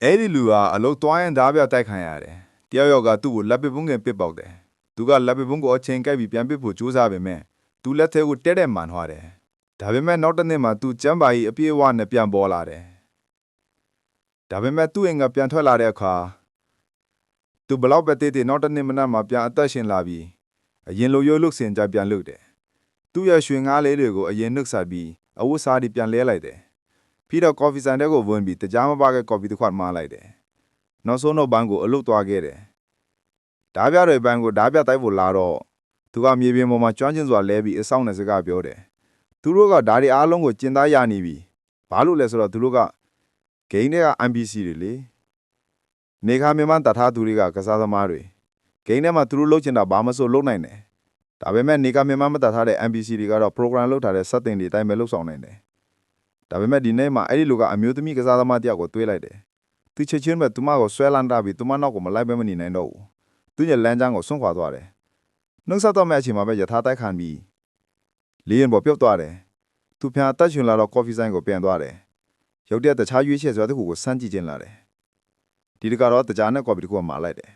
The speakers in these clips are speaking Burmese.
Edi lua alo toyan dabia tai khanyare. Tia yoga tu lapi bunge pipaude. Tuga lapi bungo chenkai bi pian pipu chusa be me. Tu lethe u tede man hware. Dabe me notane ma tu chambai apie wa ne pian bola de. Dabe me tu enga pian thwala de kha. Tu blau bete de notane mana ma pian atashin labi. A yin lo yo luk sin ja pian luk de. Tu ya shwe nga le de go a yin nuk sa bi. A wu sa di pian le lai de. Pira coffee san de go won bi te jama ba ge coffee de khwat ma lai de. No so no bang go a luk twa ge de. Dabia re bang go dabia tai bo la ro. Tu ga mye pin mo ma chwan chin swa le bi a saung ne saka pyo de. Tu ro ga da ri a long go chin da ya ni bi. Ba lu le so ro tu ro ga gaiin de ga MBC တွေလေ။နေခါမြန်မာတထားသူတွေကကစားသမားတွေဂိမ်းထဲမှာသူတို့လှုပ်ချင်တာဘာမှမဆိုလုပ်နိုင်တယ်။ဒါပေမဲ့နေခါမြန်မာမတထားတဲ့ MBC တွေကတော့ program လုပ်ထားတဲ့စက်တင်တွေတိုင်းပဲလှုပ်ဆောင်နိုင်တယ်။ဒါပေမဲ့ဒီနေ့မှာအဲ့ဒီလူကအမျိုးသမီးကစားသမားတယောက်ကိုတွေးလိုက်တယ်။သူချက်ချင်းပဲသူမကိုဆွဲလန်းတာပြီးသူမနောက်ကိုမလိုက်ပဲမနေနိုင်တော့ဘူး။သူညလမ်းချမ်းကိုဆွန့်ခွာသွားတယ်။နှုတ်ဆက်တော့မဲ့အချိန်မှာပဲယထာတိုက်ခံပြီးလေးရင်ပေါ်ပြုတ်သွားတယ်။သူဖျားတက်ချွန်လာတော့ coffee ဆိုင်ကိုပြန်သွားတယ်။ရုပ်တရက်တခြားရွေးချယ်စွာတစ်ခုကိုစမ်းကြည့်ခြင်းလာတယ်။ဒီတကတော့တကြားနဲ့ coffee တစ်ခုမှလိုက်တယ်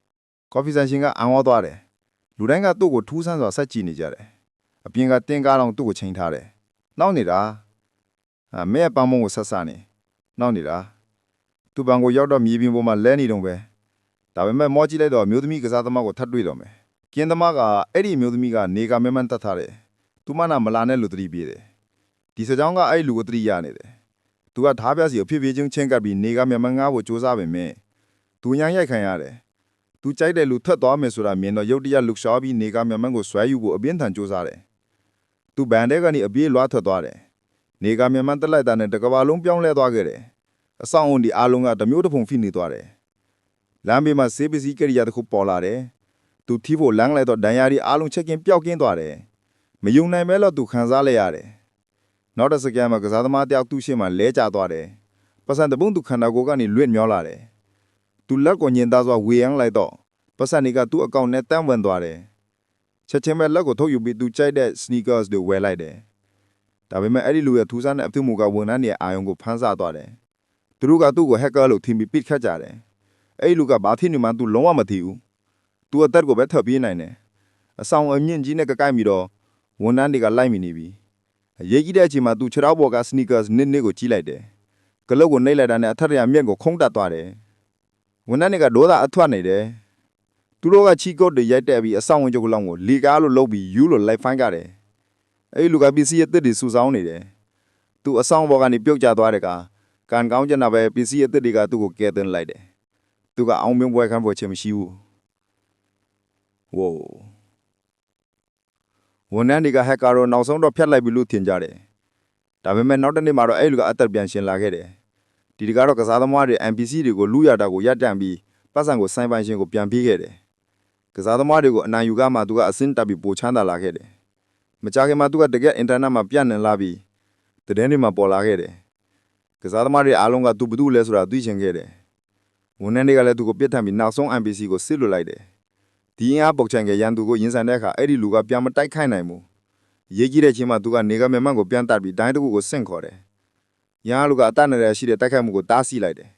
။ coffee ဆိုင်ရှင်ကအံ့ဩသွားတယ်။လူတိုင်းကသူ့ကိုထူးဆန်းစွာဆက်ကြည့်နေကြတယ်။အပြင်ကတင်းကားတော့သူ့ကိုချိန်ထားတယ်။နောက်နေတာ။မဲပန်းမုံကိုဆက်ဆနေ။နောက်နေတာ။သူ့ဘန်ကိုရောက်တော့မြေပြင်ပေါ်မှာလဲနေတော့ပဲ။ဒါပေမဲ့မောကြည့်လိုက်တော့မျိုးသမီးကစားသမားကိုထပ်တွေ့တော့မယ်။ကင်းသမားကအဲ့ဒီမျိုးသမီးကနေကမဲမှန်းတတ်ထားတယ်။သူမနာမလာနဲ့လူသတိပြေးတယ်။ဒီစကြောင်းကအဲ့လူကိုသတိရနေတယ်။သူကဓာပြစီကိုဖြစ်ဖြစ်ချင်းချင်းကပ်ပြီးနေကမဲမှန်းငားဖို့စူးစမ်းပေမဲ့သူညံရိုက်ခံရတယ်။သူကြိုက်တဲ့လူထွက်သွားမယ်ဆိုတာမြင်တော့ရုတ်တရက်လှုပ်ရှားပြီးနေကမဲမှန်းကိုဆွဲယူဖို့အပြင်းထန်စူးစမ်းတယ်။သူဘန်တဲကနေအပြေးလွှားထွက်သွားတယ်။နေကမဲမှန်းတက်လိုက်တာနဲ့တကဘာလုံးပြောင်းလဲသွားခဲ့တယ်။အဆောင်အုံဒီအားလုံးကတမျိုးတစ်ဖုံဖိနေသွားတယ်။လမ်းဘေးမှာဆေးပစ္စည်းကိရိယာတစ်ခုပေါ်လာတယ်။သူထီးဖို့လမ်းလိုက်တော့ဒဏ်ရာဒီအားလုံးချက်ကင်းပျောက်ကင်းသွားတယ်။မယုံနိုင်မဲလို့သူခံစားလိုက်ရတယ်။နောက်တစ်စက္ကန့်မှာကစားသမားတယောက်သူ့ရှေ့မှာလဲကျသွားတယ်။ပတ်စံတပုံးသူခန္ဓာကိုယ်ကနေလွင့်မျောလာတယ်။သူလက်ကိုညင်သားစွာဝေယမ်းလိုက်တော့ပတ်စံတွေကသူ့အကောင့်နဲ့တန်းဝင်သွားတယ်။ချက်ချင်းပဲလက်ကိုထုတ်ယူပြီးသူကြိုက်တဲ့ sneakers တွေဝယ်လိုက်တယ်။ဒါပေမဲ့အဲ့ဒီလူရဲ့ထူးဆန်းတဲ့အပြုအမူကဝန်ထမ်းရဲ့အာယုံကိုဖမ်းဆသွားတယ်။သူတို့ကသူ့ကို hacker လို့ထင်ပြီးပစ်ခတ်ကြတယ်။အဲ့ဒီလူကဘာဖြစ်နေမှသူလုံးဝမသိဘူး။ သူအသက်ကိုပဲထပ်ပြေးနိုင်တယ်။အဆောင်အမြင့်ကြီးနဲ့ကကိုက်ပြီးတော့ဝန်ထမ်းတွေကလိုက်မိနေပြီ။ရေးကြီးတဲ့အချိန်မှာသူခြေထောက်ပေါ်က sneakers နစ်ကိုကြီးလိုက်တယ်။ကလုတ်ကိုနှိပ်လိုက်တာနဲ့အထက်ရမြင့်ကိုခုံးတက်သွားတယ်။ဝန်ထမ်းတွေကဒေါသအထွက်နေတယ်။သူတို့ကချီကုတ်တွေရိုက်တက်ပြီးအဆောင်ဝင်ကြုံလောင်းကိုလီကားလို့လုပ်ပြီးယူလို့လိုက်ဖိုင်းကြတယ်။အဲ့ဒီလူကပစ္စည်းအသစ်တွေစုဆောင်းနေတယ်။သူအဆောင်ပေါ်ကနေပြုတ်ကျသွားတဲ့ကကန်ကောင်းကျင်တာပဲပစ္စည်းအသစ်တွေကသူ့ကိုကဲသွင်းလိုက်တယ်။သူကအောင်မြင်ပွဲခံဖို့ချင်မရှိဘူး။ဝိုးဝန်ထမ်းတွေကဟက်ကာကိုနောက်ဆုံးတော့ဖျက်လိုက်ပြီလို့ထင်ကြတယ်။ဒါပေမဲ့နောက်တစ်နေ့မှာတော့အဲ့လူကအသက်ပြန်ရှင်လာခဲ့တယ်။ဒီတကတော့ကစားသမားတွေ NPC တွေကိုလူရတာကိုရပ်တန့်ပြီးပတ်စံကိုစိုင်းပိုင်ရှင်ကိုပြန်ပေးခဲ့တယ်။ကစားသမားတွေကိုအနိုင်ယူကမှသူကအစင်းတက်ပြီးပိုချမ်းသာလာခဲ့တယ်။မကြခင်မှာသူကတကယ်အင်တာနက်မှာပြန့်နှံလာပြီးသတင်းတွေမှာပေါ်လာခဲ့တယ်။ကစားသမားတွေအားလုံးကသူဘသူလဲဆိုတာသိချင်ခဲ့တယ်။ဝန်ထမ်းတွေကလည်းသူကိုပြစ်ထန်ပြီးနောက်ဆုံး NPC ကိုစစ်လွတ်လိုက်တယ်။ဒီအင်အားပုတ်ချန်ကရန်သူကိုရင်ဆိုင်တဲ့အခါအဲ့ဒီလူကပြန်မတိုက်ခိုက်နိုင်ဘူး။ရေးကြီးတဲ့ချင်းမှာသူကနေကမြန်မန်ကိုပြန်တတ်ပြီးဒိုင်းတစ်ခုကိုဆင့်ခေါ်တယ်။ရန်လူကအတတ်နဲ့ရှိတဲ့တိုက်ခိုက်မှုကိုတားဆီးလိုက်တယ်